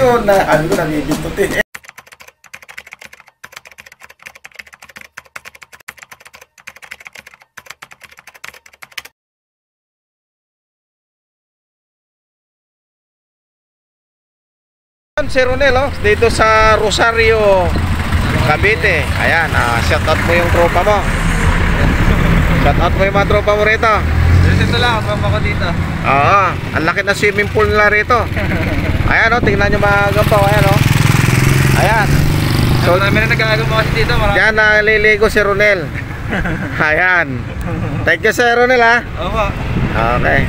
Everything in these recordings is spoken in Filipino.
Yun na, ano ko nabibintutin. Si Ronel, oh, dito sa Rosario, Cavite. Ayan, shoutout mo yung tropa mo. Shoutout mo yung mga tropa mo rito. Dito lang, tropa ko dito. Oo, ang laki na swimming pool nila rito. Ayan, oh, tingnan nyo mga gampaw. Ayan, oh. Ayan. So, marami na nagkakagawa kasi dito. Diyan naliligo si Ronel. Ayan. Thank you sir Ronel, ha. Opo. Okay.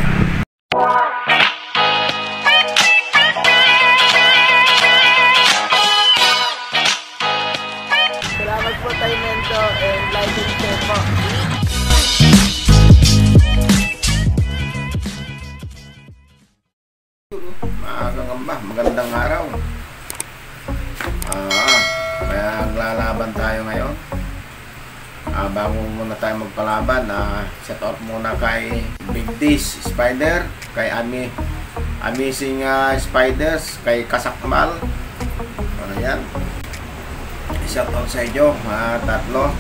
Salamat po tayo Mento and like and share po. Mga kagamba, magandang araw. Kaya naglalaban tayo ngayon. Bago muna tayo magpalaban, shout out muna kay Big Dish Spider, kay Amazing Spiders, kay Kasakmal. Ayan. Shout out sa inyo, mga tatlo.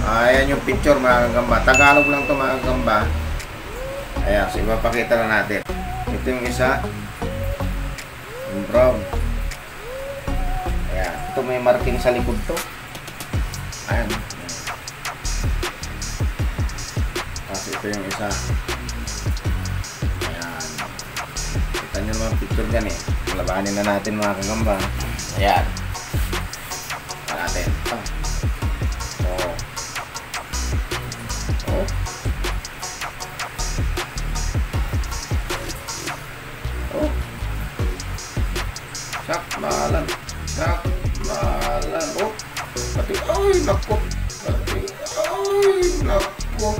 Ayan yung picture mga kagamba. Tagalog lang to mga kagamba. Ayan, so ipapakita na natin. Ito yung isa. Yung brown. Ayan. Ito may marking sa likod to. Ayan. Kasi ito yung isa. Ayan. Kita nyo naman picture dyan eh. Labanin na natin mga kagamba. Ayan. Natin. Oh. Oh. Oh. Sakmalan. Sakmalan. Oh. Pati, ay, nako. Pati, ay, nako.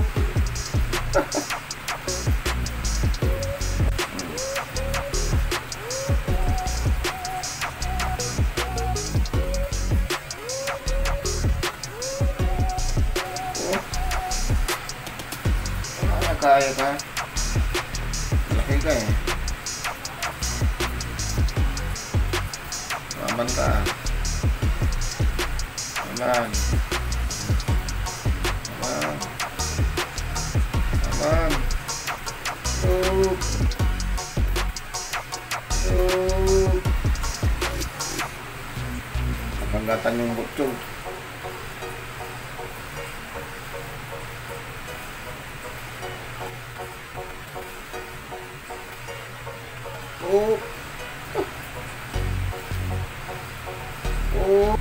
Kaya ka. Laki ka eh. Aman ka. Aman. Aman. Aman. Oop. Oop. Nakanggatan yung butso. Oh. Oh.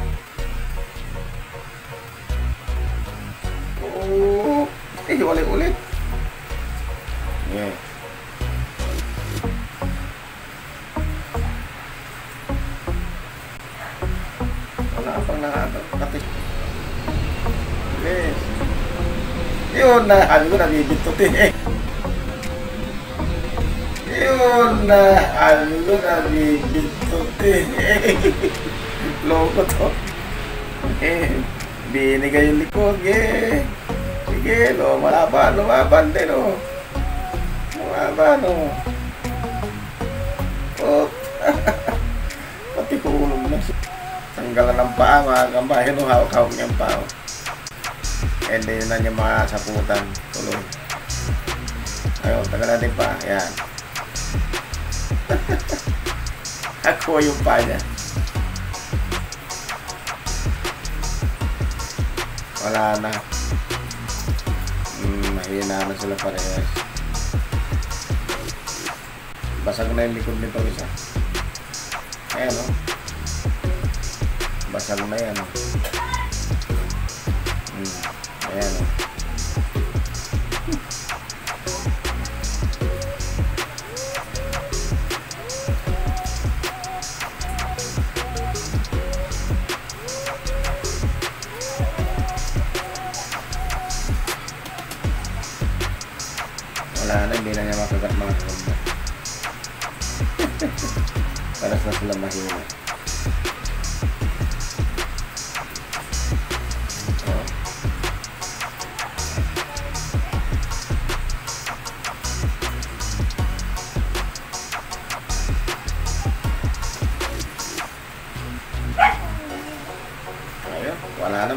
Oh. Ulit-ulit. Yeah. Wala pang nakakatik. Yes. Yun na, ano ko nabibintutin eh. Yun na, ano na bibintutin. Loko to. Binigay yung likod. Sige, lumaban din oh. Lumaban oh. Oh. Pati kulong na. Tanggalan ng paa mga kamba. Yun oh, hawak-hawak niyang paa. And then na niya masaputan. Tuloy. Ayun, tagal natin pa. Ayan. Ako yung pa niya. Wala na. Mahina na sila parehas. Basag na yung likod nito isa. Ayan o. Basag na yan o. Ayan o. Wala na, hindi na niya makagat mga kagamba. Paras na sila mahina. Oh.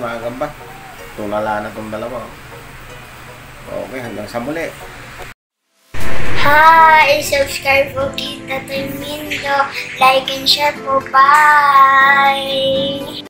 mga gamba. Tulala na itong dalawa. Okay, hanggang sa muli. Hi! Subscribe po kay Tatoy Mindo. Like and share po. Bye!